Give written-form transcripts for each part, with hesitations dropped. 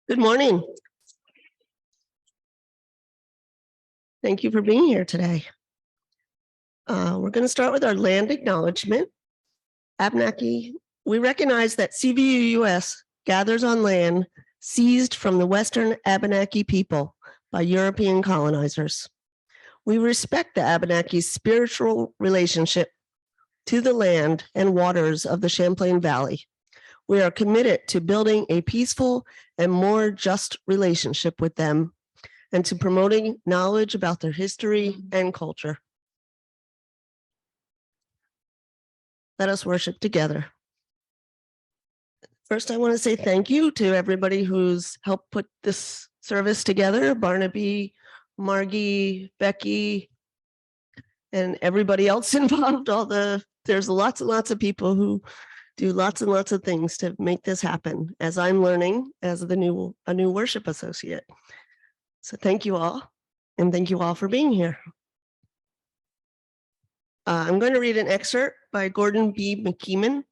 Good morning. Thank you for being here today. We're going to start with our land acknowledgement. Abenaki, we recognize that CVUUS gathers on land seized from the Western Abenaki people by European colonizers. We respect the Abenaki's spiritual relationship to the land and waters of the Champlain Valley. We are committed to building a peaceful and more just relationship with them and to promoting knowledge about their history and culture. Let us worship together. First, I want to say thank you to everybody who's helped put this service together, Barnaby, Margie, Becky, and everybody else involved. There's lots and lots of people who do lots and lots of things to make this happen, as I'm learning as a new worship associate. So thank you all, and thank you all for being here. I'm going to read an excerpt by Gordon B. McKeeman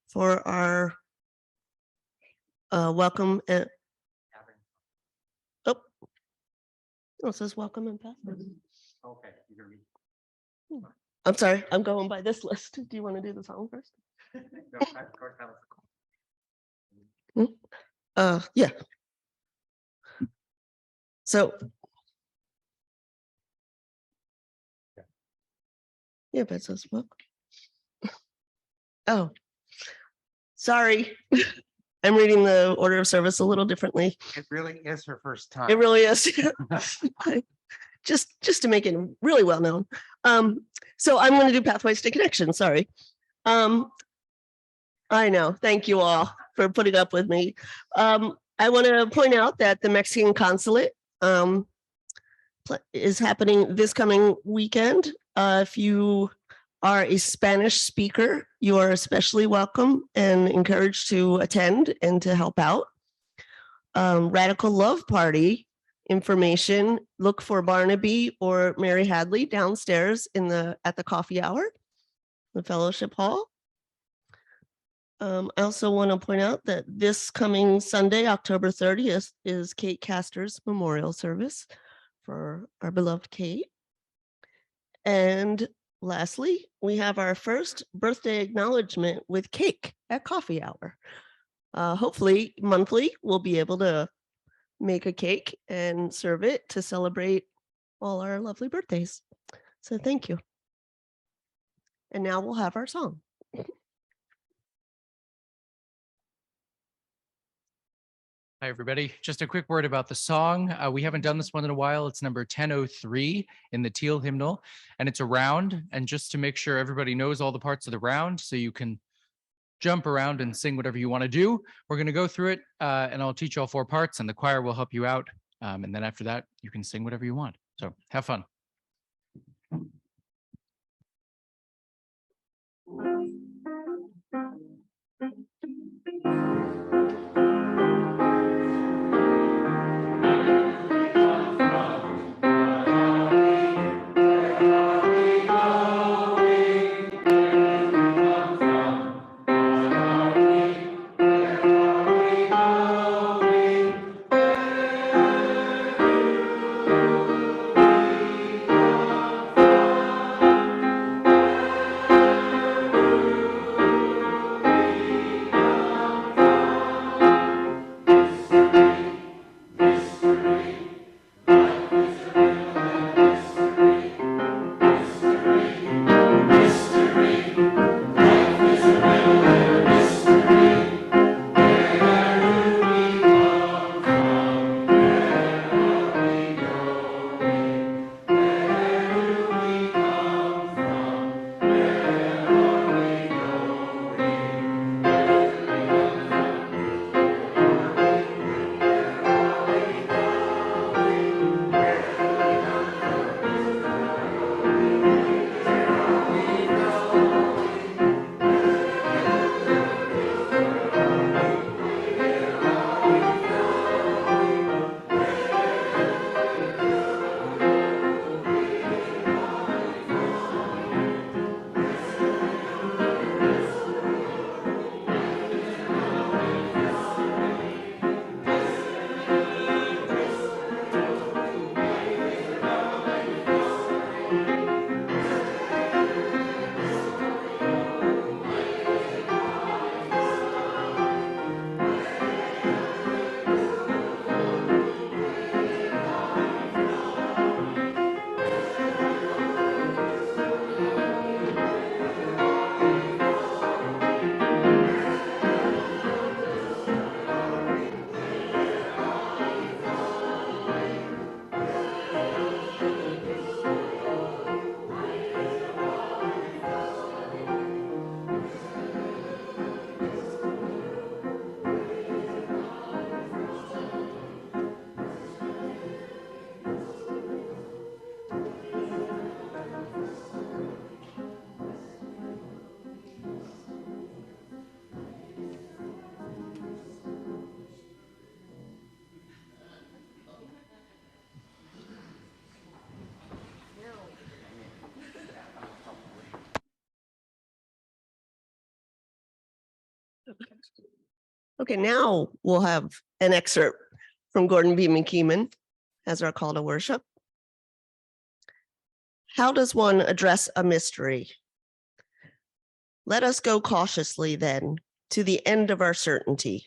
for our welcome. It says welcome and password. Okay, you hear me? I'm sorry, I'm going by this list. Do you want to do the song first? Yeah. So. Yeah, but it says welcome. Oh, sorry. I'm reading the order of service a little differently. It really is her first time. It really is. just to make it really well known. So I'm going to do Pathways to Connection. Sorry. I know. Thank you all for putting up with me. I want to point out that the Mexican consulate is happening this coming weekend. If you are a Spanish speaker, you are especially welcome and encouraged to attend and to help out. Radical Love Party information, look for Barnaby or Mary Hadley downstairs at the coffee hour, the fellowship hall. I also want to point out that this coming Sunday, October 30th, is Kate Castor's memorial service for our beloved Kate. And lastly, we have our first birthday acknowledgement with cake at coffee hour. Hopefully monthly, we'll be able to make a cake and serve it to celebrate all our lovely birthdays. So thank you. And now we'll have our song. Hi, everybody. Just a quick word about the song. We haven't done this one in a while. It's number 1003 in the Teal hymnal, and it's a round. And just to make sure everybody knows all the parts of the round so you can jump around and sing whatever you want to do, we're going to go through it, and I'll teach you all 4 parts, and the choir will help you out. And then after that, you can sing whatever you want. So have fun. Okay, now we'll have an excerpt from Gordon B. McKeeman as our call to worship. How does one address a mystery? Let us go cautiously then to the end of our certainty,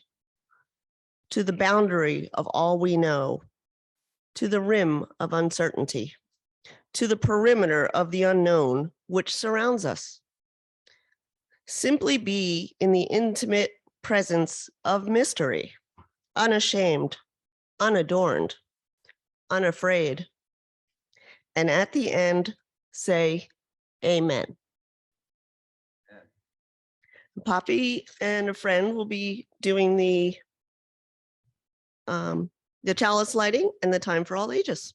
to the boundary of all we know, to the rim of uncertainty, to the perimeter of the unknown which surrounds us. Simply be in the intimate presence of mystery, unashamed, unadorned, unafraid. And at the end, say, Amen. Poppy and a friend will be doing the chalice lighting and the time for all ages.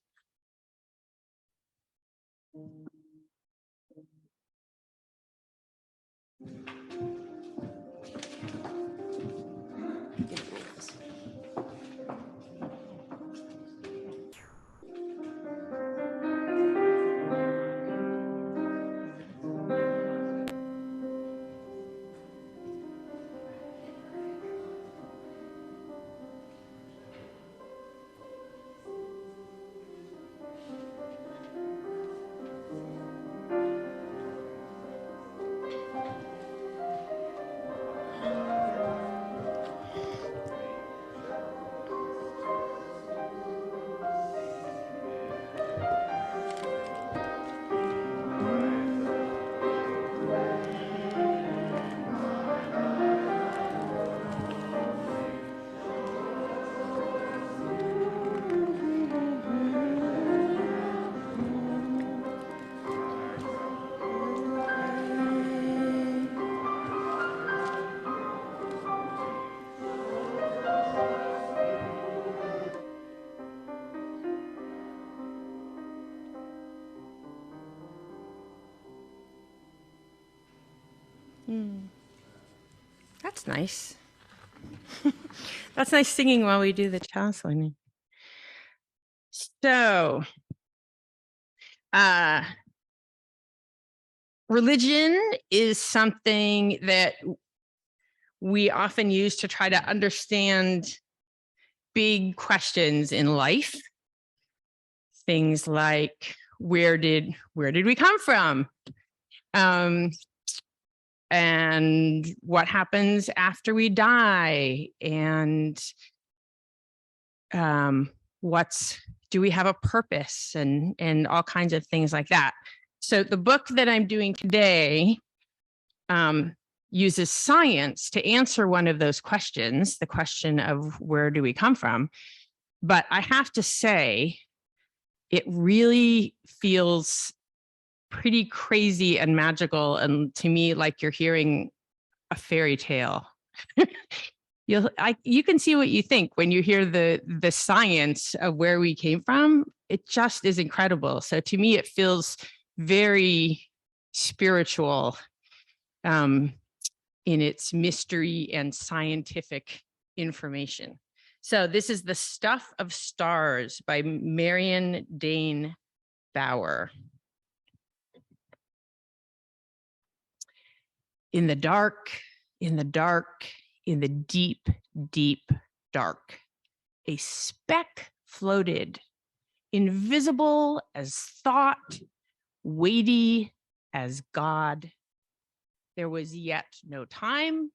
That's nice. That's nice singing while we do the chalice lighting. So, religion is something that we often use to try to understand big questions in life. Things like where did we come from? And what happens after we die? And do we have a purpose? And all kinds of things like that. So the book that I'm doing today uses science to answer one of those questions, the question of where do we come from? But I have to say, it really feels pretty crazy and magical, and to me, like you're hearing a fairy tale. You can see what you think when you hear the science of where we came from. It just is incredible. So to me, it feels very spiritual in its mystery and scientific information. So this is The Stuff of Stars by Marion Dane Bauer. In the dark, in the dark, in the deep, deep dark, a speck floated, invisible as thought, weighty as God. There was yet no time,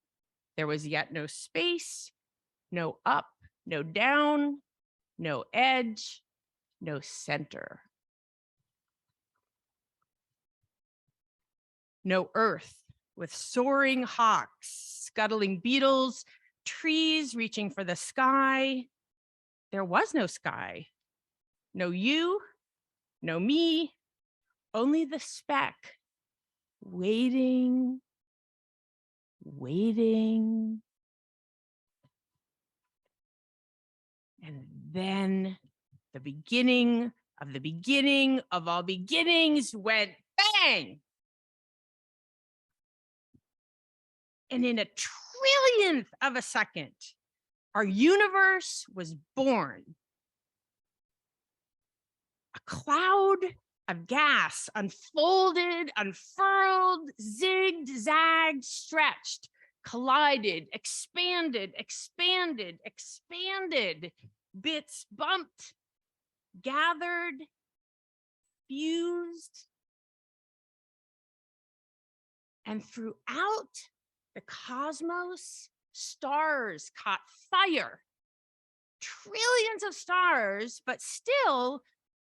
there was yet no space, no up, no down, no edge, no center. No earth with soaring hawks, scuttling beetles, trees reaching for the sky. There was no sky. No you, no me, only the speck, waiting, waiting. And then the beginning of all beginnings went bang. And in a trillionth of a second, our universe was born. A cloud of gas unfolded, unfurled, zigged, zagged, stretched, collided, expanded, expanded, expanded, bits bumped, gathered, fused. And throughout the cosmos, stars caught fire. Trillions of stars, but still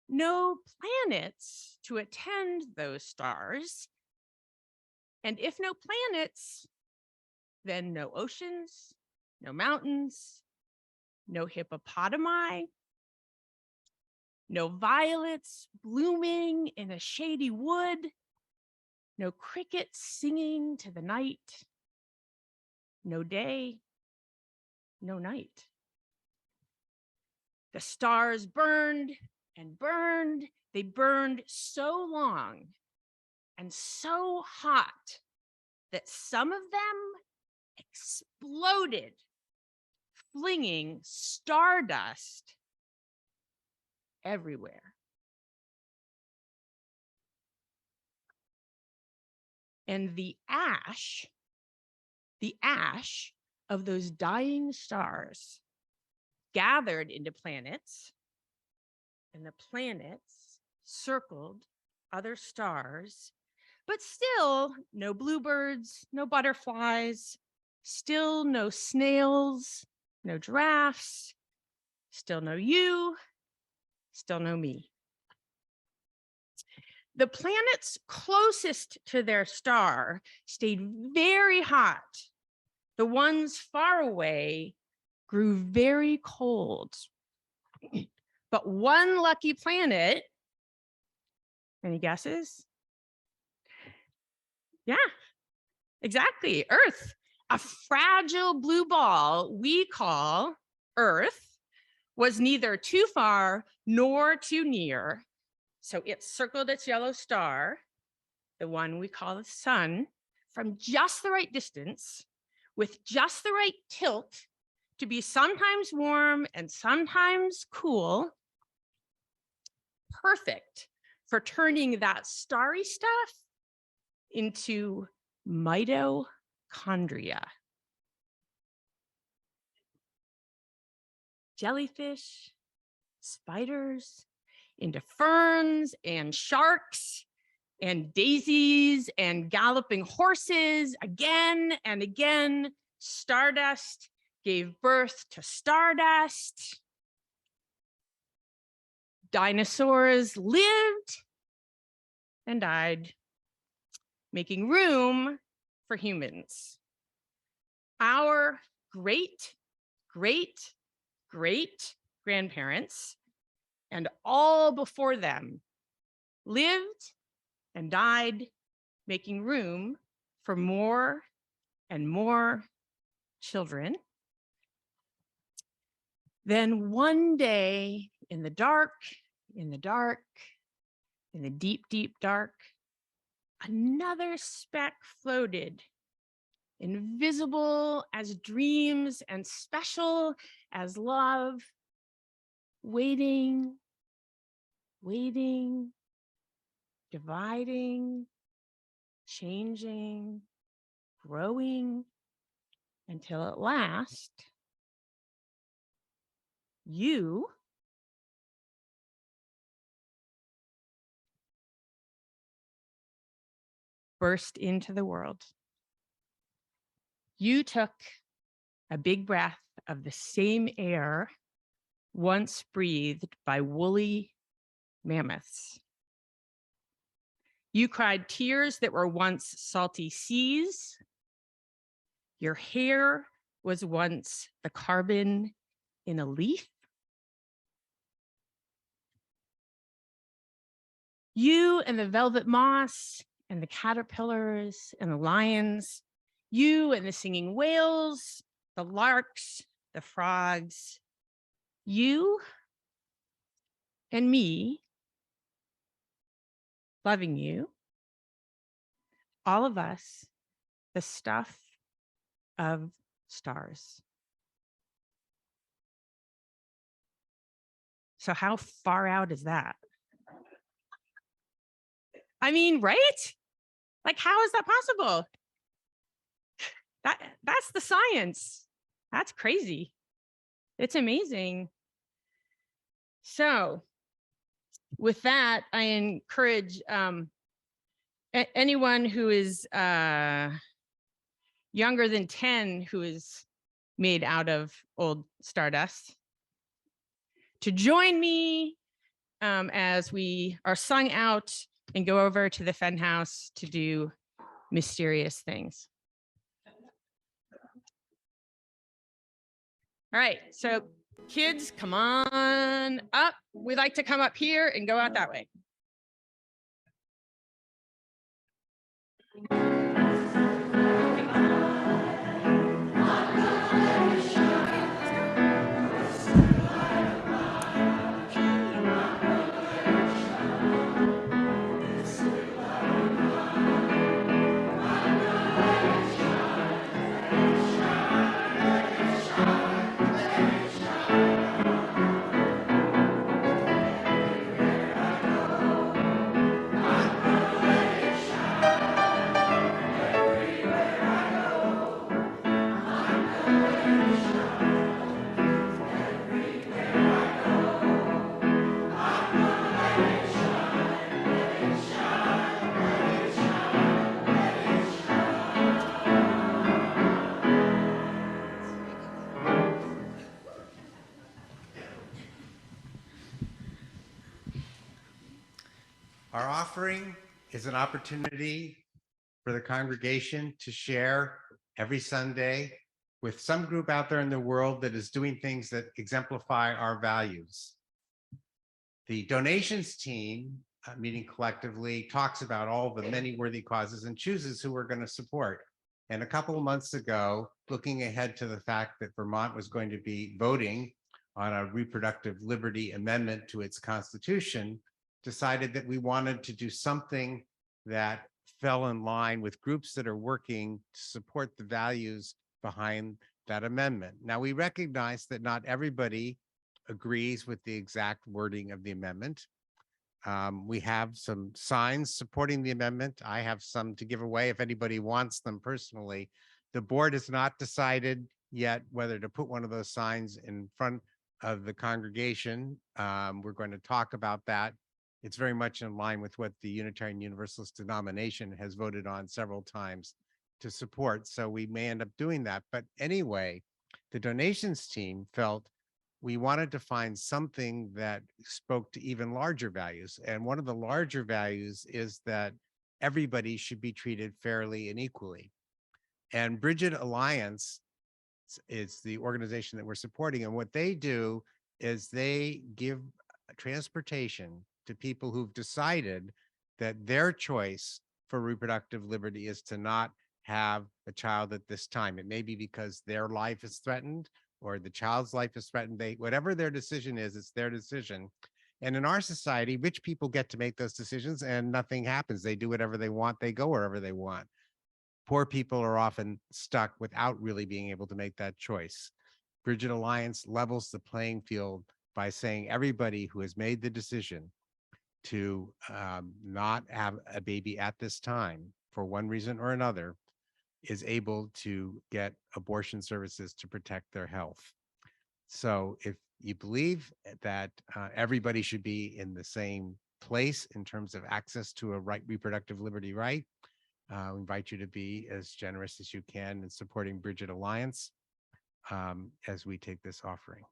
no planets to attend those stars. And if no planets, then no oceans, no mountains, no hippopotami, no violets blooming in a shady wood, no crickets singing to the night, no day, no night. The stars burned and burned. They burned so long and so hot that some of them exploded, flinging stardust everywhere. And the ash of those dying stars gathered into planets, and the planets circled other stars, but still no bluebirds, no butterflies, still no snails, no giraffes, still no you, still no me. The planets closest to their star stayed very hot. The ones far away grew very cold. But one lucky planet, any guesses? Yeah, exactly, Earth. A fragile blue ball we call Earth was neither too far nor too near. So it circled its yellow star, the one we call the sun, from just the right distance, with just the right tilt to be sometimes warm and sometimes cool, perfect for turning that starry stuff into mitochondria. Jellyfish, spiders, into ferns and sharks and daisies and galloping horses. Again and again, stardust gave birth to stardust. Dinosaurs lived and died, making room for humans. Our great, great, great grandparents and all before them lived and died, making room for more and more children. Then one day in the dark, in the dark, in the deep, deep dark, another speck floated, invisible as dreams and special as love, waiting, waiting, dividing, changing, growing, until at last, you burst into the world. You took a big breath of the same air once breathed by woolly mammoths. You cried tears that were once salty seas. Your hair was once the carbon in a leaf. You and the velvet moss and the caterpillars and the lions, you and the singing whales, the larks, the frogs, you and me, loving you, all of us, the stuff of stars. So how far out is that? I mean, right? Like, how is that possible? That's the science. That's crazy. It's amazing. So with that, I encourage anyone who is younger than 10 who is made out of old stardust to join me as we are sung out and go over to the Fen House to do mysterious things. All right, so kids, come on up. We'd like to come up here and go out that way. Our offering is an opportunity for the congregation to share every Sunday with some group out there in the world that is doing things that exemplify our values. The donations team, meeting collectively, talks about all the many worthy causes and chooses who we're going to support. And a couple of months ago, looking ahead to the fact that Vermont was going to be voting on a reproductive liberty amendment to its constitution, decided that we wanted to do something that fell in line with groups that are working to support the values behind that amendment. Now, we recognize that not everybody agrees with the exact wording of the amendment. We have some signs supporting the amendment. I have some to give away if anybody wants them personally. The board has not decided yet whether to put one of those signs in front of the congregation. We're going to talk about that. It's very much in line with what the Unitarian Universalist denomination has voted on several times to support. So we may end up doing that. But anyway, the donations team felt we wanted to find something that spoke to even larger values. And one of the larger values is that everybody should be treated fairly and equally. And Bridget Alliance is the organization that we're supporting. And what they do is they give transportation to people who've decided that their choice for reproductive liberty is to not have a child at this time. It may be because their life is threatened or the child's life is threatened. Whatever their decision is, it's their decision. And in our society, rich people get to make those decisions and nothing happens. They do whatever they want. They go wherever they want. Poor people are often stuck without really being able to make that choice. Bridget Alliance levels the playing field by saying everybody who has made the decision to not have a baby at this time for one reason or another is able to get abortion services to protect their health. So if you believe that everybody should be in the same place in terms of access to a reproductive liberty right, we invite you to be as generous as you can in supporting Bridget Alliance as we take this offering.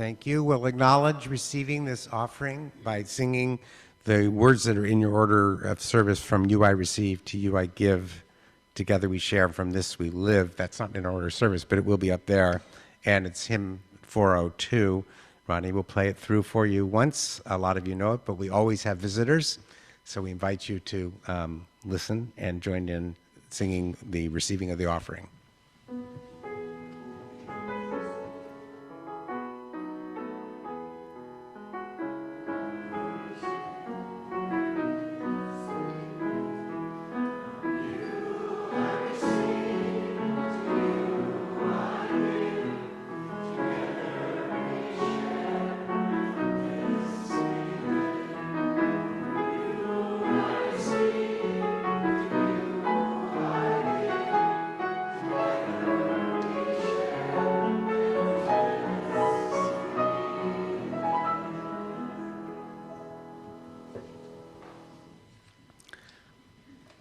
Thank you. We'll acknowledge receiving this offering by singing the words that are in your order of service from you I receive to you I give. Together we share, from this we live. That's not in order of service, but it will be up there. And it's hymn 402. Ronnie will play it through for you once. A lot of you know it, but we always have visitors. So we invite you to listen and join in singing the receiving of the offering.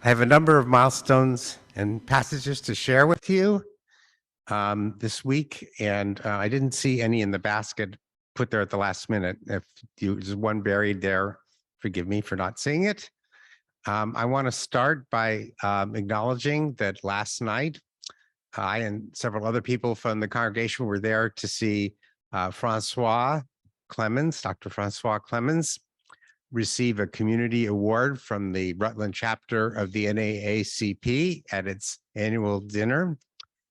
I have a number of milestones and passages to share with you this week, and I didn't see any in the basket put there at the last minute. If there's one buried there, forgive me for not seeing it. I want to start by acknowledging that last night, I and several other people from the congregation were there to see Francois Clemens, Dr. Francois Clemens, receive a community award from the Rutland chapter of the NAACP at its annual dinner.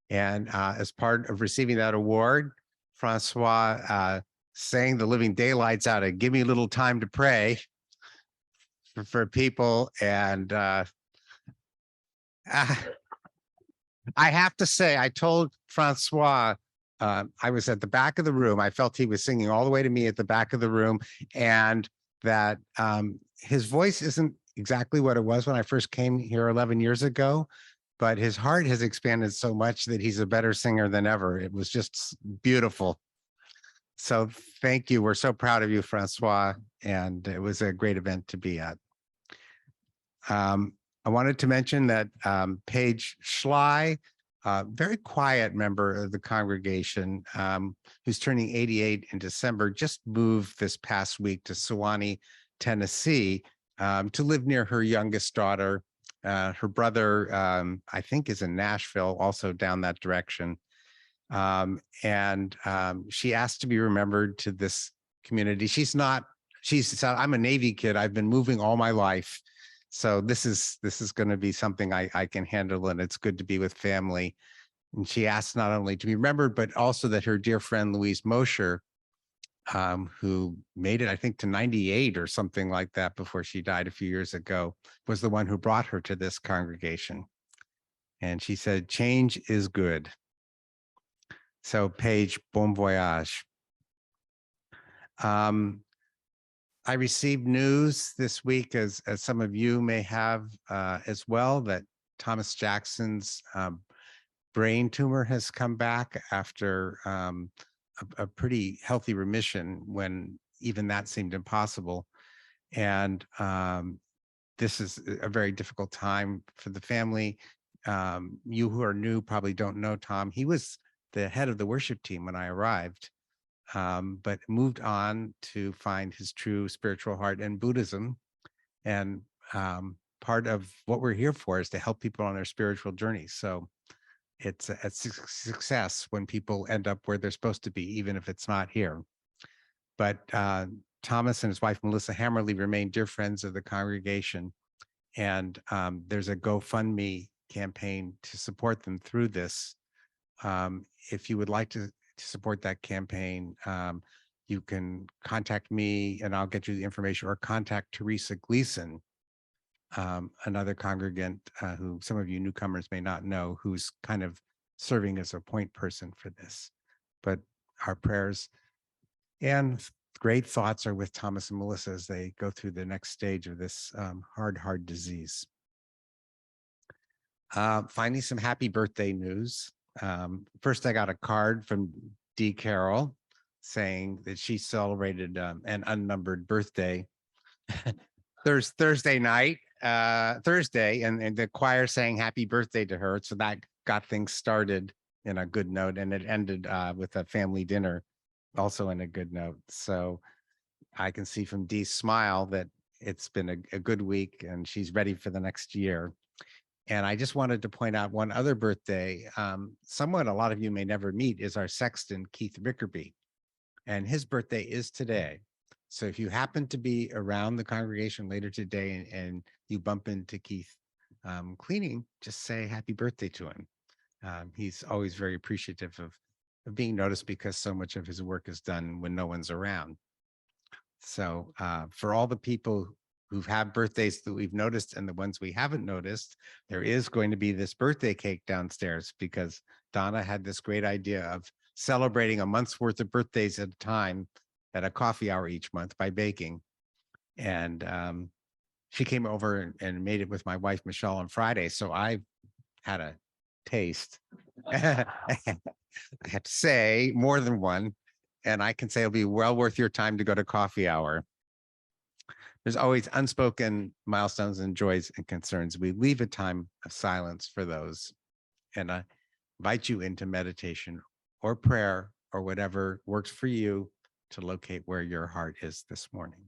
And as part of receiving that award, Francois sang the living daylights out of "Give Me a Little Time to Pray" for people. And I have to say, I told Francois, I was at the back of the room. I felt he was singing all the way to me at the back of the room, and that his voice isn't exactly what it was when I first came here 11 years ago, but his heart has expanded so much that he's a better singer than ever. It was just beautiful. So thank you. We're so proud of you, Francois, and it was a great event to be at. I wanted to mention that Paige Schley, very quiet member of the congregation, who's turning 88 in December, just moved this past week to Sewanee, Tennessee, to live near her youngest daughter. Her brother, I think, is in Nashville, also down that direction. She asked to be remembered to this community. She said, I'm a Navy kid. I've been moving all my life. So this is going to be something I can handle, and it's good to be with family. And she asked not only to be remembered, but also that her dear friend Louise Mosher, who made it, I think, to 98 or something like that before she died a few years ago, was the one who brought her to this congregation. And she said, "Change is good." So Paige, bon voyage. I received news this week, as some of you may have as well, that Thomas Jackson's brain tumor has come back after a pretty healthy remission when even that seemed impossible. And this is a very difficult time for the family. You who are new probably don't know Tom. He was the head of the worship team when I arrived. But moved on to find his true spiritual heart in Buddhism. And part of what we're here for is to help people on their spiritual journey. So it's a success when people end up where they're supposed to be, even if it's not here. But Thomas and his wife, Melissa Hammerly, remain dear friends of the congregation. And there's a GoFundMe campaign to support them through this. If you would like to support that campaign, you can contact me and I'll get you the information, or contact Teresa Gleason, another congregant who some of you newcomers may not know, who's kind of serving as a point person for this. But our prayers and great thoughts are with Thomas and Melissa as they go through the next stage of this hard disease. Finally, some happy birthday news. First, I got a card from Dee Carroll saying that she celebrated an unnumbered birthday Thursday night, and the choir sang happy birthday to her. So that got things started in a good note, and it ended with a family dinner also in a good note. So I can see from Dee's smile that it's been a good week and she's ready for the next year. And I just wanted to point out one other birthday. Someone a lot of you may never meet is our sexton, Keith Rickerby. And his birthday is today. So if you happen to be around the congregation later today and you bump into Keith cleaning, just say happy birthday to him. He's always very appreciative of being noticed because so much of his work is done when no one's around. So for all the people who've had birthdays that we've noticed and the ones we haven't noticed, there is going to be this birthday cake downstairs because Donna had this great idea of celebrating a month's worth of birthdays at a time at a coffee hour each month by baking. And she came over and made it with my wife, Michelle, on Friday. So I had a taste. I have to say more than one. And I can say it'll be well worth your time to go to coffee hour. There's always unspoken milestones and joys and concerns. We leave a time of silence for those. And I invite you into meditation or prayer or whatever works for you to locate where your heart is this morning.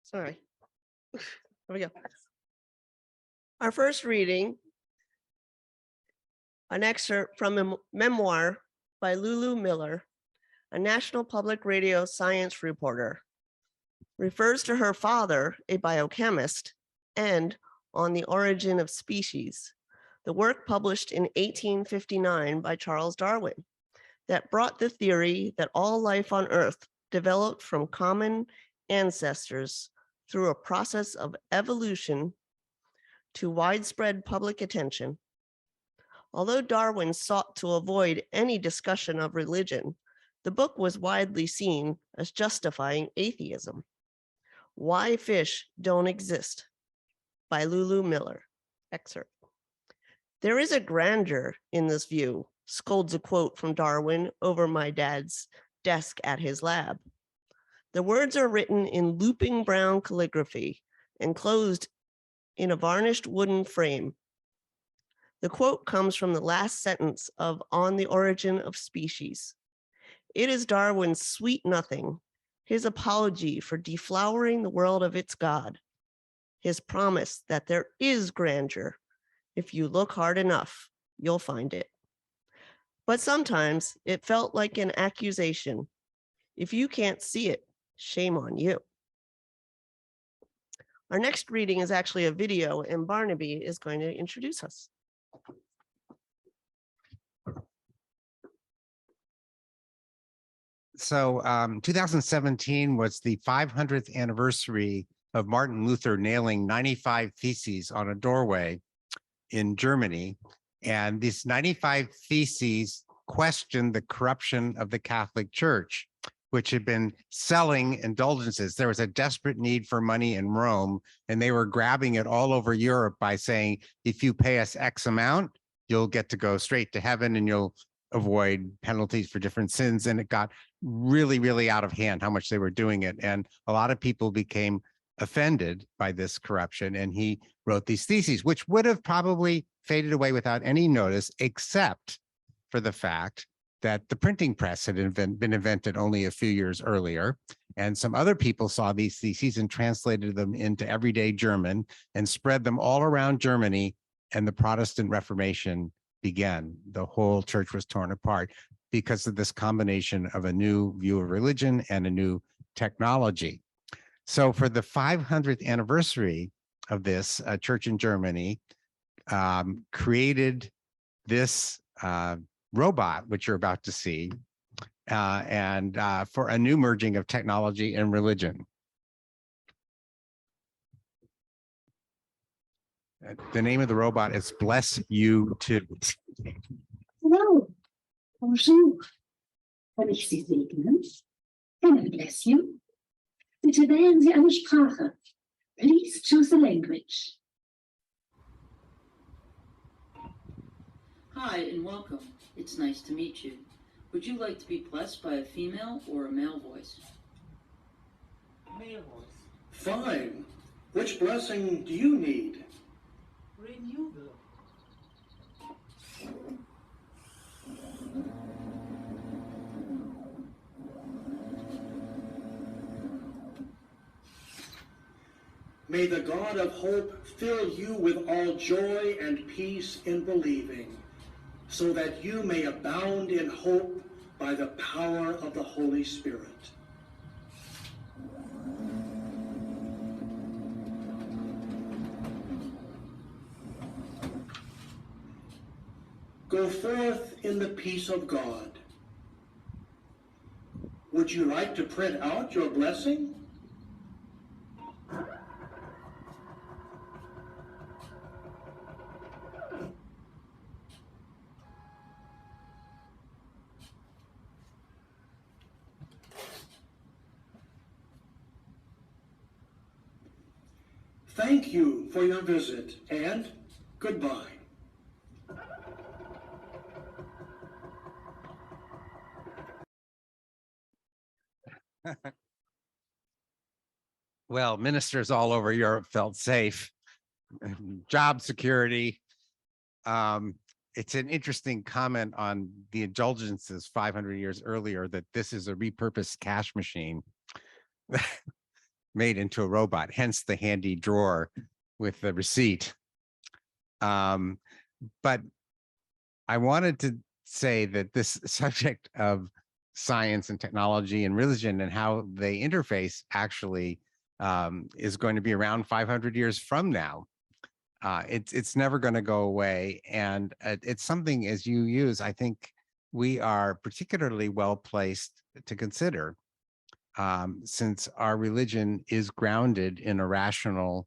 Sorry. Here we go. Our first reading, an excerpt from a memoir by Lulu Miller, a National Public Radio science reporter, refers to her father, a biochemist, and On the Origin of Species, the work published in 1859 by Charles Darwin that brought the theory that all life on Earth developed from common ancestors through a process of evolution to widespread public attention. Although Darwin sought to avoid any discussion of religion, the book was widely seen as justifying atheism. Why Fish Don't Exist by Lulu Miller. Excerpt. There is a grandeur in this view, scolds a quote from Darwin over my dad's desk at his lab. The words are written in looping brown calligraphy, enclosed in a varnished wooden frame. The quote comes from the last sentence of On the Origin of Species. It is Darwin's sweet nothing, his apology for deflowering the world of its God, his promise that there is grandeur. If you look hard enough, you'll find it. But sometimes it felt like an accusation. If you can't see it, shame on you. Our next reading is actually a video, and Barnaby is going to introduce us. So 2017 was the 500th anniversary of Martin Luther nailing 95 theses on a doorway in Germany. And these 95 theses questioned the corruption of the Catholic Church, which had been selling indulgences. There was a desperate need for money in Rome, and they were grabbing it all over Europe by saying, if you pay us X amount, you'll get to go straight to heaven and you'll avoid penalties for different sins. And it got really, really out of hand how much they were doing it. And a lot of people became offended by this corruption. And he wrote these theses, which would have probably faded away without any notice, except for the fact that the printing press had been invented only a few years earlier. And some other people saw these theses and translated them into everyday German and spread them all around Germany. And the Protestant Reformation began. The whole church was torn apart because of this combination of a new view of religion and a new technology. So for the 500th anniversary of this, a church in Germany created this robot, which you're about to see, and for a new merging of technology and religion. The name of the robot is Bless You Too. Hello, bonjour. Kann ich Sie segnen? Can I bless you? Bitte wählen Sie eine Sprache. Please choose a language. Hi and welcome. It's nice to meet you. Would you like to be blessed by a female or a male voice? Male voice. Fine. Which blessing do you need? Renewal. May the God of hope fill you with all joy and peace in believing, so that you may abound in hope by the power of the Holy Spirit. Go forth in the peace of God. Would you like to print out your blessing? Thank you for your visit, and goodbye. Well, ministers all over Europe felt safe. Job security. It's an interesting comment on the indulgences 500 years earlier that this is a repurposed cash machine. made into a robot, hence the handy drawer with the receipt. But I wanted to say that this subject of science and technology and religion and how they interface actually is going to be around 500 years from now. It's never going to go away. And it's something, as you use, I think we are particularly well placed to consider, since our religion is grounded in a rational,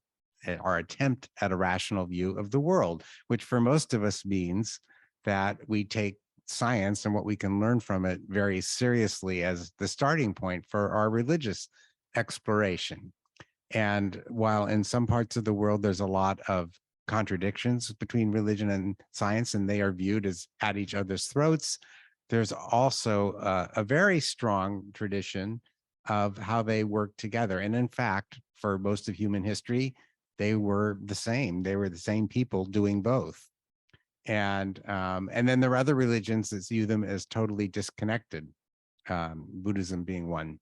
our attempt at a rational view of the world, which for most of us means that we take science and what we can learn from it very seriously as the starting point for our religious exploration. And while in some parts of the world, there's a lot of contradictions between religion and science, and they are viewed as at each other's throats, there's also a very strong tradition of how they work together. And in fact, for most of human history, they were the same. They were the same people doing both. And then there are other religions that view them as totally disconnected, Buddhism being one.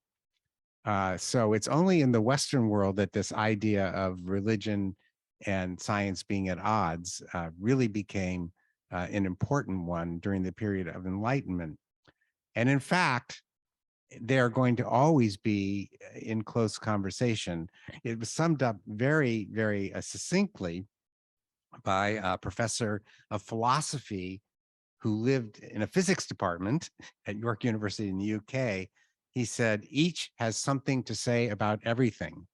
So it's only in the Western world that this idea of religion and science being at odds really became an important one during the period of Enlightenment. And in fact, they're going to always be in close conversation. It was summed up very, very succinctly by a professor of philosophy who lived in a physics department at York University in the UK. He said, each has something to say about everything.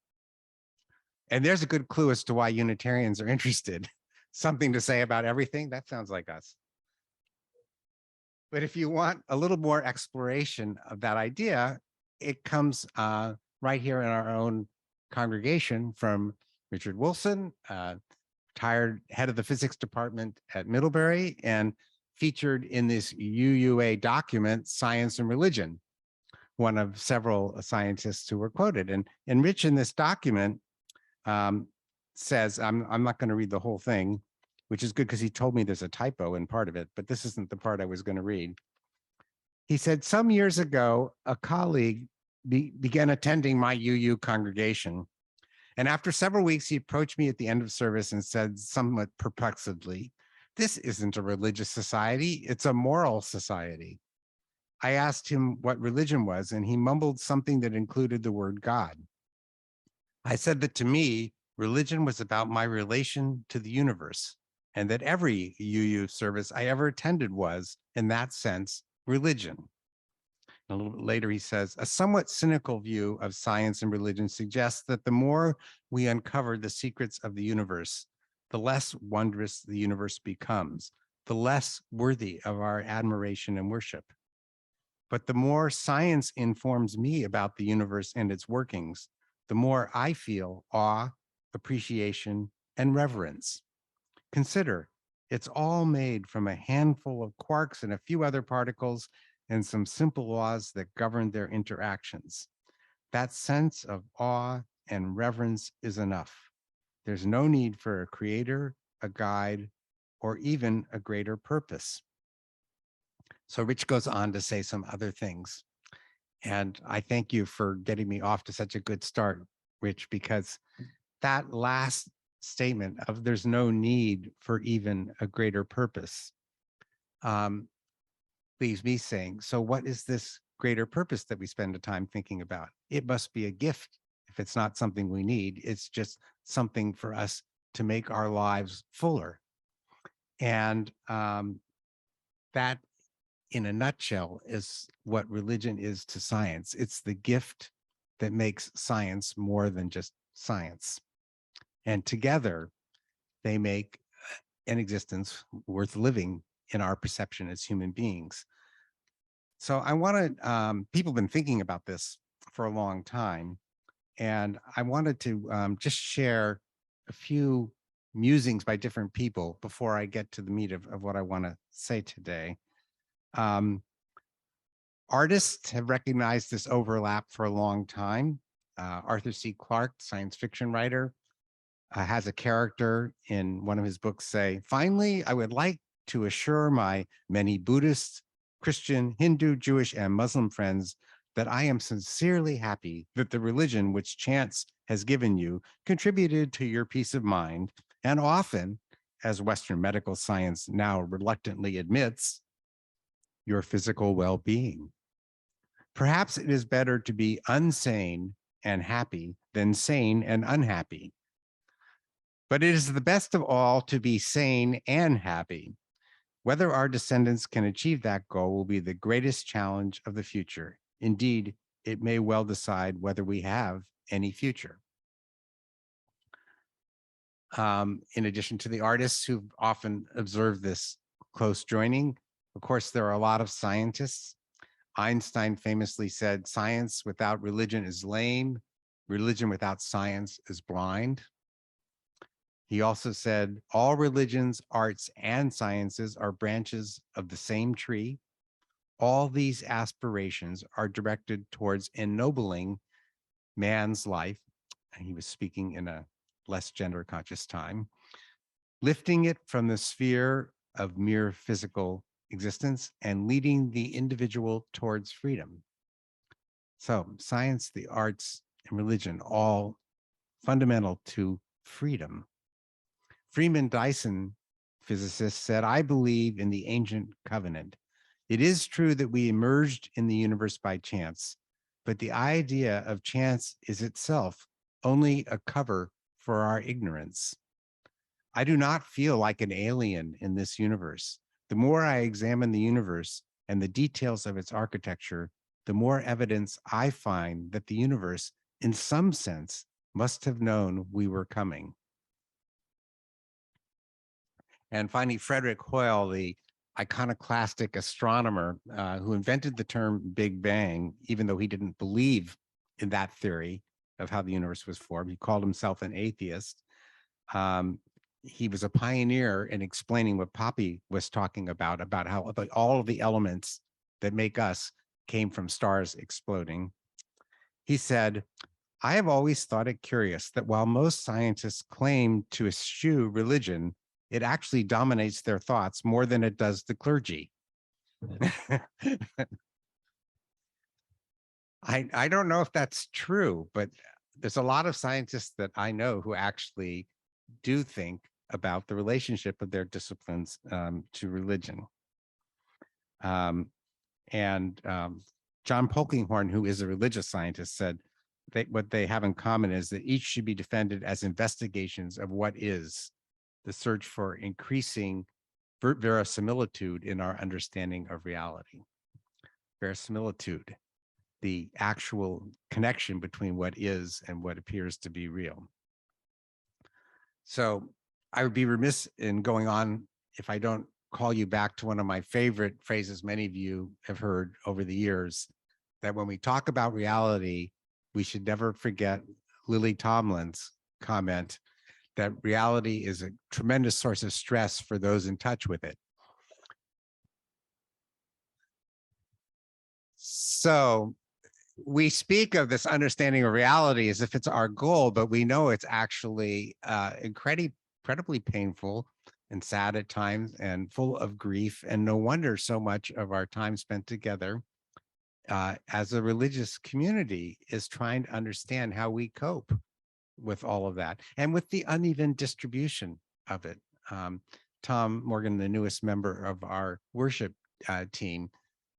And there's a good clue as to why Unitarians are interested. Something to say about everything, that sounds like us. But if you want a little more exploration of that idea, it comes right here in our own congregation from Richard Wilson, retired head of the physics department at Middlebury, and featured in this UUA document, Science and Religion, one of several scientists who were quoted. And Rich in this document says, I'm not going to read the whole thing, which is good because he told me there's a typo in part of it, but this isn't the part I was going to read. He said, some years ago, a colleague began attending my UU congregation. And after several weeks, he approached me at the end of service and said somewhat perplexedly, this isn't a religious society, it's a moral society. I asked him what religion was, and he mumbled something that included the word God. I said that to me, religion was about my relation to the universe, and that every UU service I ever attended was, in that sense, religion. A little bit later, he says, a somewhat cynical view of science and religion suggests that the more we uncover the secrets of the universe, the less wondrous the universe becomes, the less worthy of our admiration and worship. But the more science informs me about the universe and its workings, the more I feel awe, appreciation, and reverence. Consider, it's all made from a handful of quarks and a few other particles and some simple laws that govern their interactions. That sense of awe and reverence is enough. There's no need for a creator, a guide, or even a greater purpose. So Rich goes on to say some other things. And I thank you for getting me off to such a good start, Rich, because that last statement of there's no need for even a greater purpose leaves me saying, so what is this greater purpose that we spend the time thinking about? It must be a gift. If it's not something we need, it's just something for us to make our lives fuller. And that, in a nutshell, is what religion is to science. It's the gift that makes science more than just science. And together, they make an existence worth living in our perception as human beings. So I want to, people have been thinking about this for a long time, and I wanted to just share a few musings by different people before I get to the meat of what I want to say today. Artists have recognized this overlap for a long time. Arthur C. Clarke, science fiction writer, has a character in one of his books say, finally, I would like to assure my many Buddhist, Christian, Hindu, Jewish, and Muslim friends that I am sincerely happy that the religion which chance has given you contributed to your peace of mind, and often, as Western medical science now reluctantly admits, your physical well-being. Perhaps it is better to be unsane and happy than sane and unhappy. But it is the best of all to be sane and happy. Whether our descendants can achieve that goal will be the greatest challenge of the future. Indeed, it may well decide whether we have any future. In addition to the artists who've often observed this close joining, of course, there are a lot of scientists. Einstein famously said, "Science without religion is lame. Religion without science is blind." He also said, "All religions, arts, and sciences are branches of the same tree. All these aspirations are directed towards ennobling man's life." And he was speaking in a less gender conscious time, lifting it from the sphere of mere physical existence and leading the individual towards freedom. So science, the arts, and religion, all fundamental to freedom. Freeman Dyson, physicist, said, "I believe in the ancient covenant. It is true that we emerged in the universe by chance, but the idea of chance is itself only a cover for our ignorance. I do not feel like an alien in this universe. The more I examine the universe and the details of its architecture, the more evidence I find that the universe, in some sense, must have known we were coming." And finally, Frederick Hoyle, the iconoclastic astronomer who invented the term Big Bang, even though he didn't believe in that theory of how the universe was formed. He called himself an atheist. He was a pioneer in explaining what Poppy was talking about how all of the elements that make us came from stars exploding. He said, "I have always thought it curious that while most scientists claim to eschew religion, it actually dominates their thoughts more than it does the clergy." I don't know if that's true, but there's a lot of scientists that I know who actually do think about the relationship of their disciplines to religion. John Polkinghorne, who is a religious scientist, said what they have in common is that each should be defended as investigations of what is, the search for increasing verisimilitude in our understanding of reality. Verisimilitude, the actual connection between what is and what appears to be real. So I would be remiss in going on if I don't call you back to one of my favorite phrases many of you have heard over the years, that when we talk about reality, we should never forget Lily Tomlin's comment that reality is a tremendous source of stress for those in touch with it. So we speak of this understanding of reality as if it's our goal, but we know it's actually incredibly painful and sad at times and full of grief. And no wonder so much of our time spent together as a religious community is trying to understand how we cope with all of that and with the uneven distribution of it. Tom Morgan, the newest member of our worship team,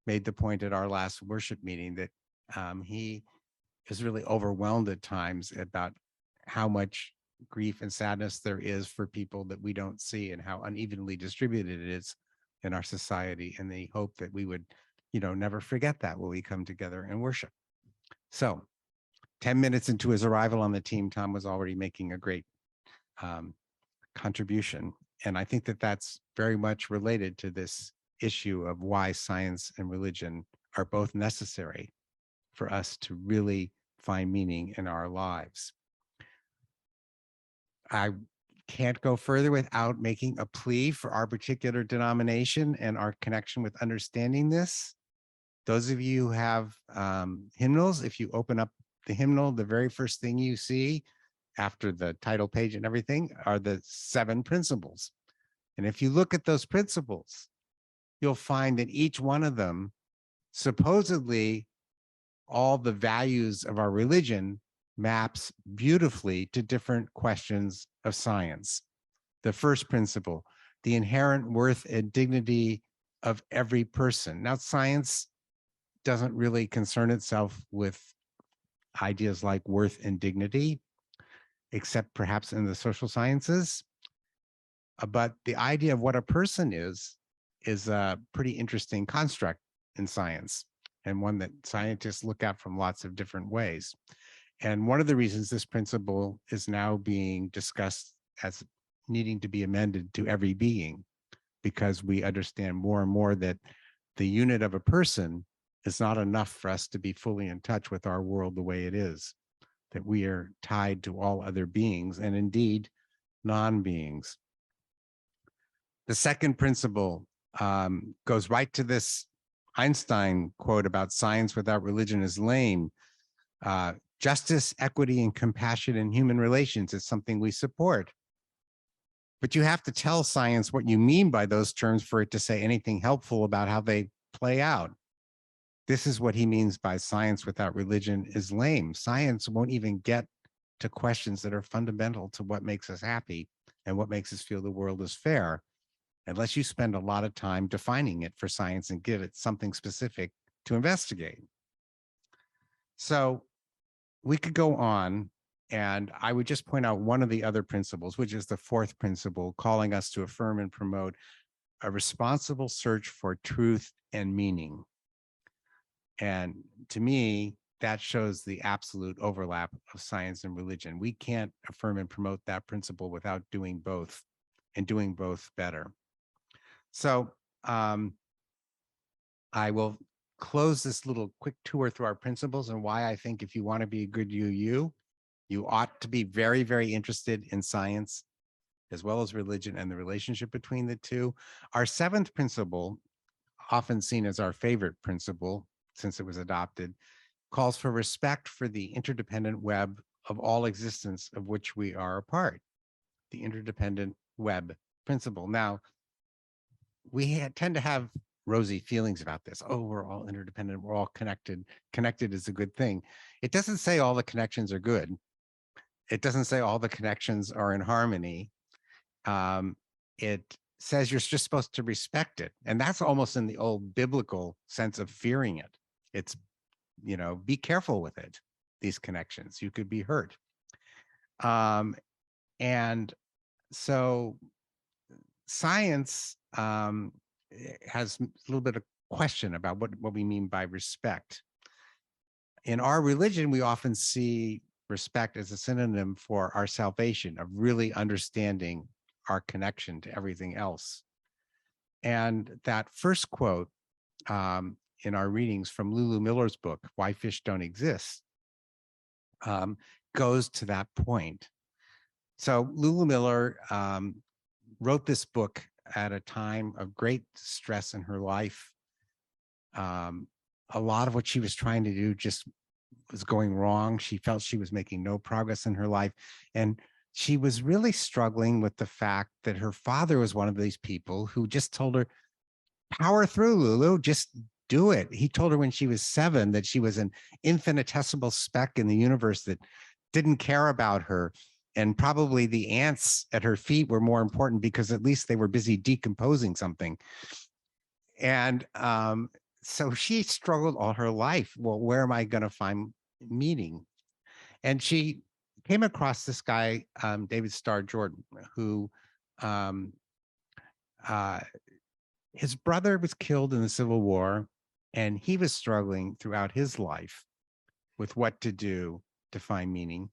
made the point at our last worship meeting that he is really overwhelmed at times about how much grief and sadness there is for people that we don't see and how unevenly distributed it is in our society. And they hope that we would, never forget that when we come together and worship. So 10 minutes into his arrival on the team, Tom was already making a great contribution. And I think that that's very much related to this issue of why science and religion are both necessary for us to really find meaning in our lives. I can't go further without making a plea for our particular denomination and our connection with understanding this. Those of you who have hymnals, if you open up the hymnal, the very first thing you see after the title page and everything are the 7 principles. And if you look at those principles, you'll find that each one of them supposedly all the values of our religion maps beautifully to different questions of science. The first principle, the inherent worth and dignity of every person. Now, science doesn't really concern itself with ideas like worth and dignity, except perhaps in the social sciences. But the idea of what a person is a pretty interesting construct in science, and one that scientists look at from lots of different ways. And one of the reasons this principle is now being discussed as needing to be amended to every being, because we understand more and more that the unit of a person is not enough for us to be fully in touch with our world the way it is, that we are tied to all other beings, and indeed non-beings. The second principle goes right to this Einstein quote about science without religion is lame. Justice, equity, and compassion in human relations is something we support. But you have to tell science what you mean by those terms for it to say anything helpful about how they play out. This is what he means by science without religion is lame. Science won't even get to questions that are fundamental to what makes us happy and what makes us feel the world is fair, unless you spend a lot of time defining it for science and give it something specific to investigate. So we could go on, and I would just point out one of the other principles, which is the fourth principle, calling us to affirm and promote a responsible search for truth and meaning. And to me, that shows the absolute overlap of science and religion. We can't affirm and promote that principle without doing both, and doing both better. So I will close this little quick tour through our principles and why I think if you want to be a good you ought to be very, very interested in science as well as religion and the relationship between the two. Our seventh principle, often seen as our favorite principle since it was adopted, calls for respect for the interdependent web of all existence of which we are a part, the interdependent web principle. Now, we tend to have rosy feelings about this. Oh, we're all interdependent, we're all connected. Connected is a good thing. It doesn't say all the connections are good. It doesn't say all the connections are in harmony. It says you're just supposed to respect it. And that's almost in the old biblical sense of fearing it. It's, be careful with it, these connections. You could be hurt. And so science has a little bit of question about what we mean by respect. In our religion, we often see respect as a synonym for our salvation, of really understanding our connection to everything else. And that first quote in our readings from Lulu Miller's book, Why Fish Don't Exist, goes to that point. So Lulu Miller wrote this book at a time of great stress in her life. A lot of what she was trying to do just was going wrong. She felt she was making no progress in her life. And she was really struggling with the fact that her father was one of these people who just told her, power through, Lulu, just do it. He told her when she was 7 that she was an infinitesimal speck in the universe that didn't care about her. And probably the ants at her feet were more important because at least they were busy decomposing something. And so she struggled all her life. Well, where am I going to find meaning? And she came across this guy, David Starr Jordan, who his brother was killed in the Civil War, and he was struggling throughout his life with what to do to find meaning.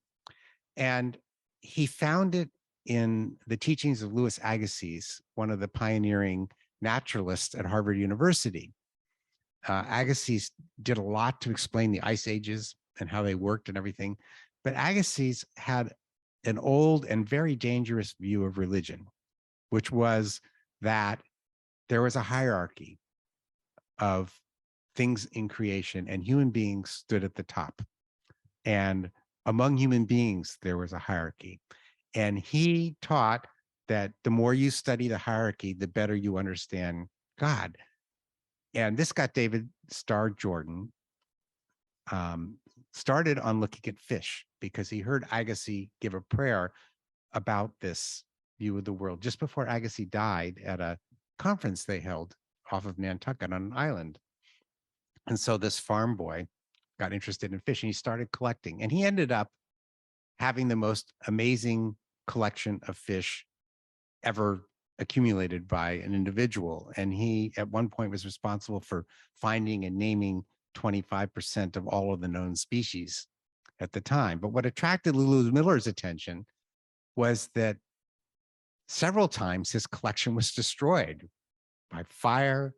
And he found it in the teachings of Louis Agassiz, one of the pioneering naturalists at Harvard University. Agassiz did a lot to explain the ice ages and how they worked and everything. But Agassiz had an old and very dangerous view of religion, which was that there was a hierarchy of things in creation and human beings stood at the top. And among human beings, there was a hierarchy. And he taught that the more you study the hierarchy, the better you understand God. And this got David Starr Jordan started on looking at fish because he heard Agassiz give a prayer about this view of the world just before Agassiz died at a conference they held off of Nantucket on an island. And so this farm boy got interested in fish and he started collecting, and he ended up having the most amazing collection of fish ever accumulated by an individual. And he at one point was responsible for finding and naming 25% of all of the known species at the time. But what attracted Lulu Miller's attention was that several times his collection was destroyed by fire,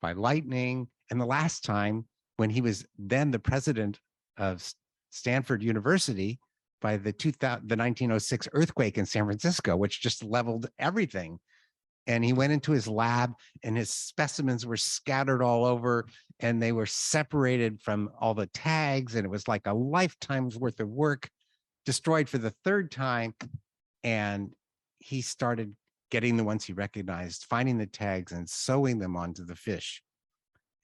by lightning. And the last time, when he was then the president of Stanford University, by the 1906 earthquake in San Francisco, which just leveled everything. And he went into his lab and his specimens were scattered all over and they were separated from all the tags. And it was like a lifetime's worth of work destroyed for the third time. And he started getting the ones he recognized, finding the tags and sewing them onto the fish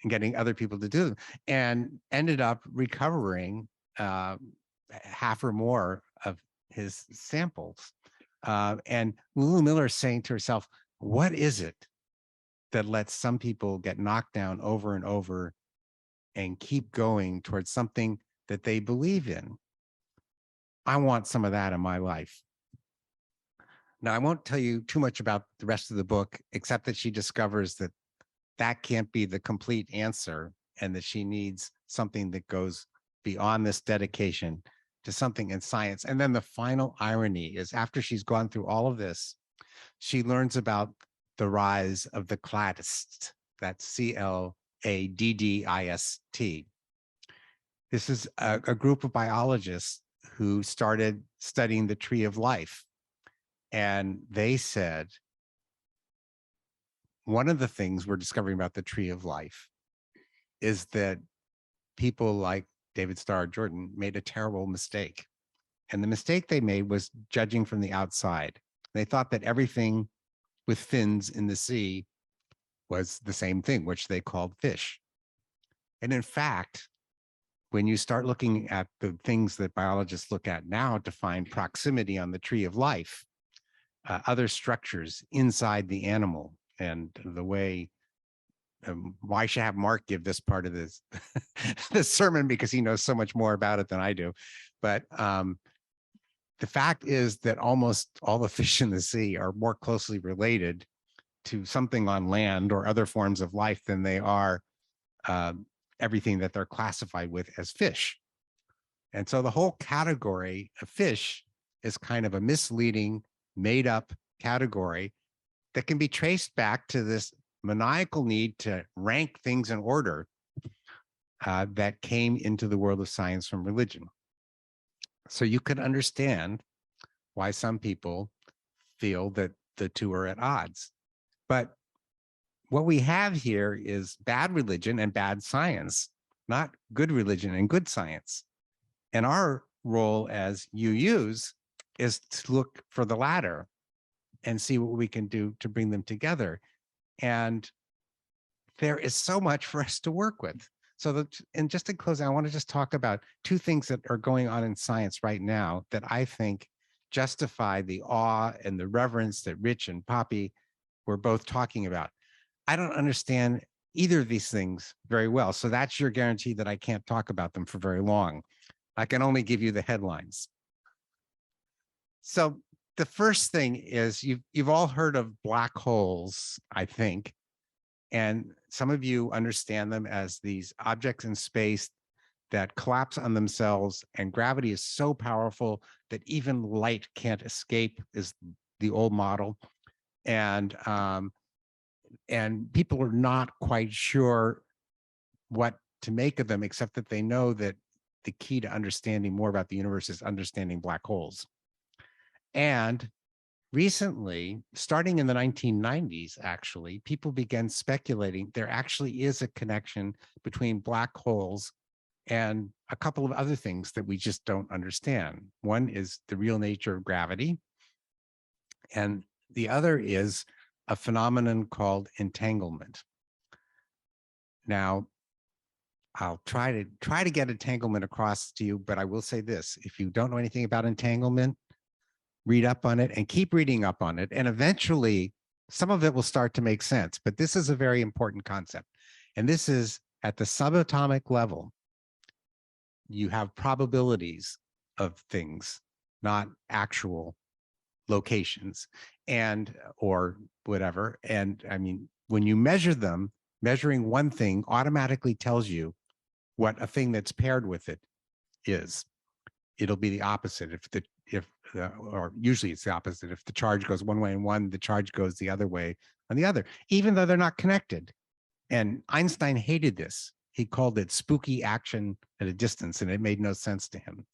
and getting other people to do them, and ended up recovering half or more of his samples. And Lulu Miller is saying to herself, what is it that lets some people get knocked down over and over and keep going towards something that they believe in? I want some of that in my life. Now, I won't tell you too much about the rest of the book, except that she discovers that that can't be the complete answer and that she needs something that goes beyond this dedication to something in science. And then the final irony is, after she's gone through all of this, she learns about the rise of the cladists. That's CLADDIST. This is a group of biologists who started studying the tree of life. And they said, one of the things we're discovering about the tree of life is that people like David Starr Jordan made a terrible mistake. And the mistake they made was judging from the outside. They thought that everything with fins in the sea was the same thing, which they called fish. And in fact, when you start looking at the things that biologists look at now to find proximity on the tree of life, other structures inside the animal, and the way, why I should have Mark give this part of this, this sermon, because he knows so much more about it than I do. But the fact is that almost all the fish in the sea are more closely related to something on land or other forms of life than they are everything that they're classified with as fish. And so the whole category of fish is kind of a misleading, made up category that can be traced back to this maniacal need to rank things in order that came into the world of science from religion. So you could understand why some people feel that the two are at odds. But what we have here is bad religion and bad science, not good religion and good science. And our role as UUs is to look for the latter and see what we can do to bring them together. And there is so much for us to work with. So and just in closing, I want to just talk about two things that are going on in science right now that I think justify the awe and the reverence that Rich and Poppy were both talking about. I don't understand either of these things very well. So that's your guarantee that I can't talk about them for very long. I can only give you the headlines. So the first thing is, you've all heard of black holes, I think. And some of you understand them as these objects in space that collapse on themselves, and gravity is so powerful that even light can't escape, is the old model. And people are not quite sure what to make of them, except that they know that the key to understanding more about the universe is understanding black holes. And recently, starting in the 1990s, actually, people began speculating there actually is a connection between black holes and a couple of other things that we just don't understand. One is the real nature of gravity, and the other is a phenomenon called entanglement. Now, I'll try to get entanglement across to you, but I will say this: if you don't know anything about entanglement, read up on it and keep reading up on it, and eventually some of it will start to make sense. But this is a very important concept, and this is at the subatomic level. You have probabilities of things, not actual locations and or whatever. And I mean, when you measure them, measuring one thing automatically tells you what a thing that's paired with it is. It'll be the opposite or usually it's the opposite. If the charge goes one way in one, the charge goes the other way on the other, even though they're not connected. And Einstein hated this. He called it spooky action at a distance, and it made no sense to him.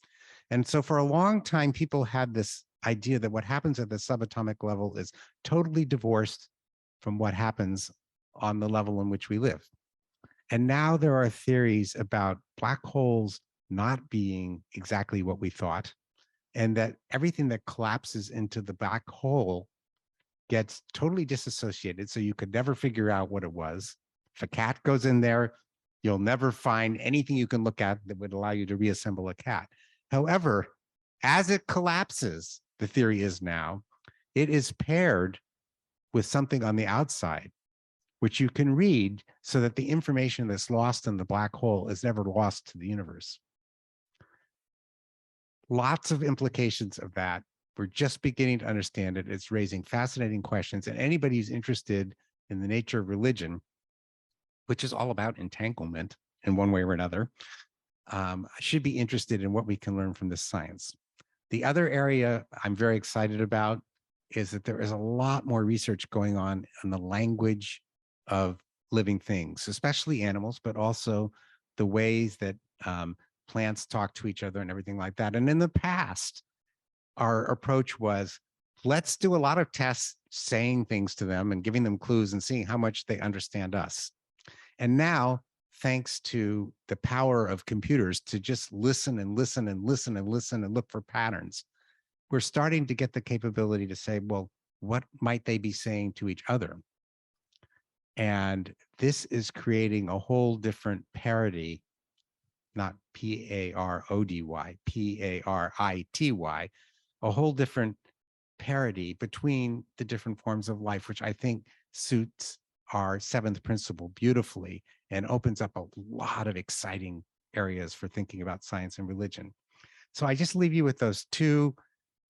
And so for a long time, people had this idea that what happens at the subatomic level is totally divorced from what happens on the level in which we live. And now there are theories about black holes not being exactly what we thought, and that everything that collapses into the black hole gets totally disassociated. So you could never figure out what it was. If a cat goes in there, you'll never find anything you can look at that would allow you to reassemble a cat. However, as it collapses, the theory is now, it is paired with something on the outside, which you can read so that the information that's lost in the black hole is never lost to the universe. Lots of implications of that. We're just beginning to understand it. It's raising fascinating questions. And anybody who's interested in the nature of religion, which is all about entanglement in one way or another, should be interested in what we can learn from this science. The other area I'm very excited about is that there is a lot more research going on the language of living things, especially animals, but also the ways that plants talk to each other and everything like that. And in the past, our approach was, let's do a lot of tests saying things to them and giving them clues and seeing how much they understand us. And now, thanks to the power of computers to just listen and listen and listen and listen and look for patterns, we're starting to get the capability to say, well, what might they be saying to each other? And this is creating a whole different parity, not P-A-R-O-D-Y, P-A-R-I-T-Y, a whole different parity between the different forms of life, which I think suits our seventh principle beautifully and opens up a lot of exciting areas for thinking about science and religion. So I just leave you with those two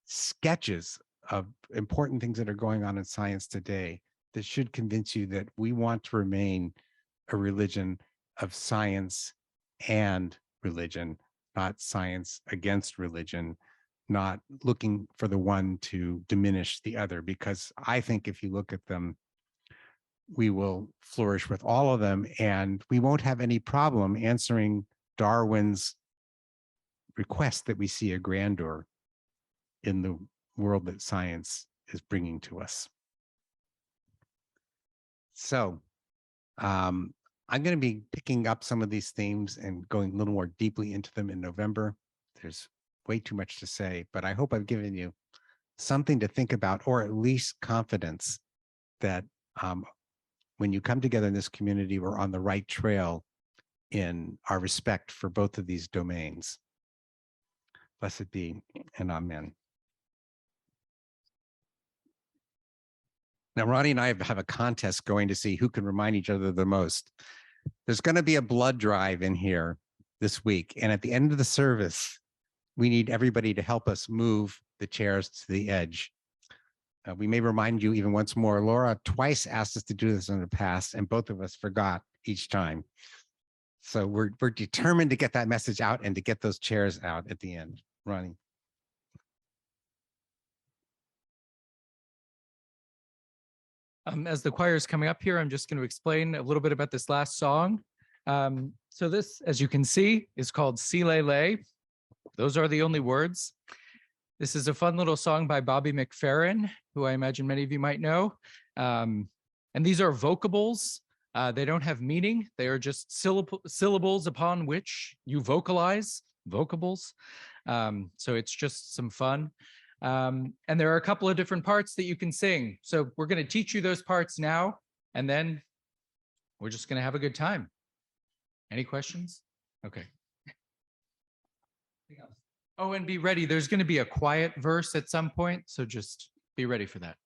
sketches of important things that are going on in science today that should convince you that we want to remain a religion of science and religion, not science against religion, not looking for the one to diminish the other, because I think if you look at them, we will flourish with all of them, and we won't have any problem answering Darwin's request that we see a grandeur in the world that science is bringing to us. So I'm going to be picking up some of these themes and going a little more deeply into them in November. There's way too much to say, but I hope I've given you something to think about, or at least confidence that when you come together in this community, we're on the right trail in our respect for both of these domains. Blessed be and amen. Now, Ronnie and I have a contest going to see who can remind each other the most. There's going to be a blood drive in here this week. And at the end of the service, we need everybody to help us move the chairs to the edge. We may remind you even once more, Laura twice asked us to do this in the past, and both of us forgot each time. So we're determined to get that message out and to get those chairs out at the end. Ronnie. As the choir is coming up here, I'm just going to explain a little bit about this last song. So this, as you can see, is called Si Le Le. Those are the only words. This is a fun little song by Bobby McFerrin, who I imagine many of you might know. And these are vocables. They don't have meaning. They are just syllables upon which you vocalize, vocables. So it's just some fun. And there are a couple of different parts that you can sing. So we're going to teach you those parts now, and then we're just going to have a good time. Any questions? Okay. Oh, and be ready. There's going to be a quiet verse at some point, so just be ready for that.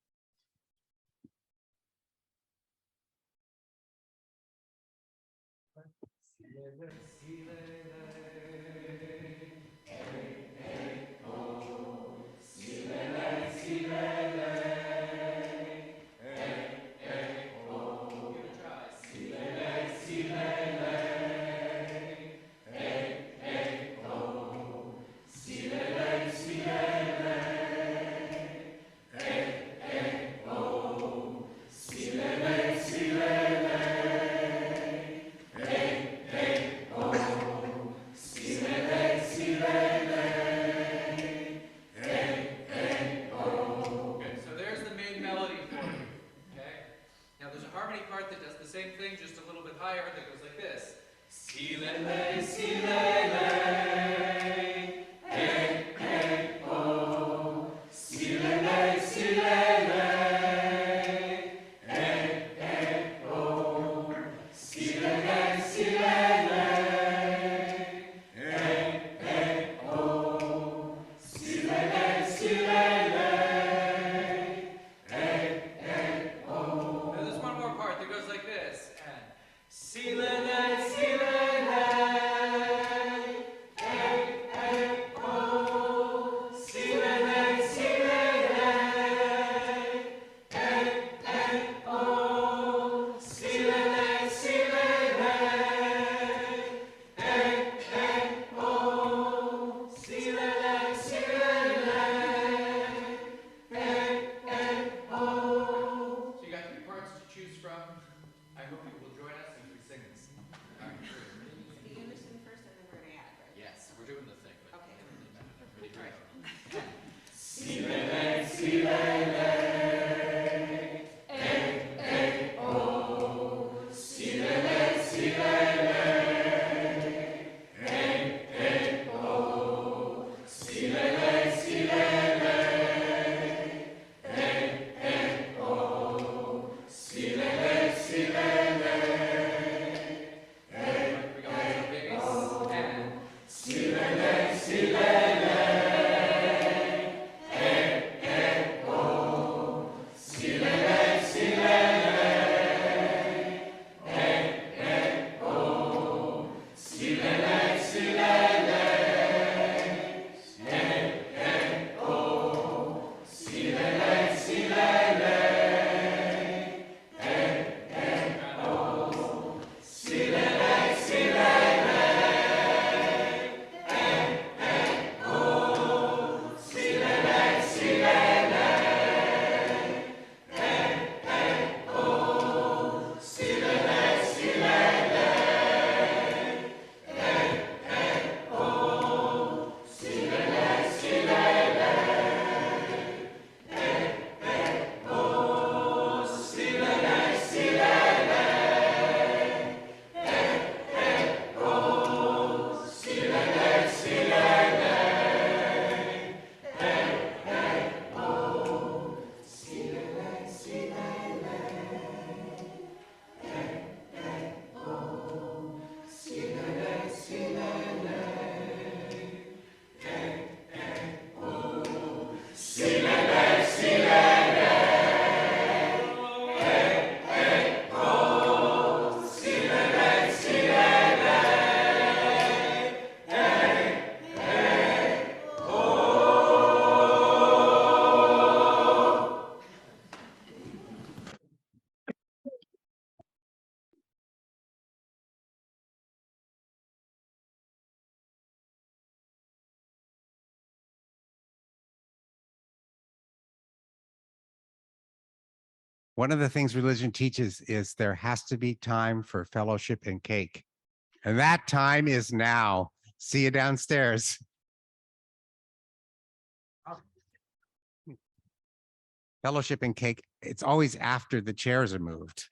One of the things religion teaches is there has to be time for fellowship and cake. And that time is now. See you downstairs. Fellowship and cake, it's always after the chairs are moved.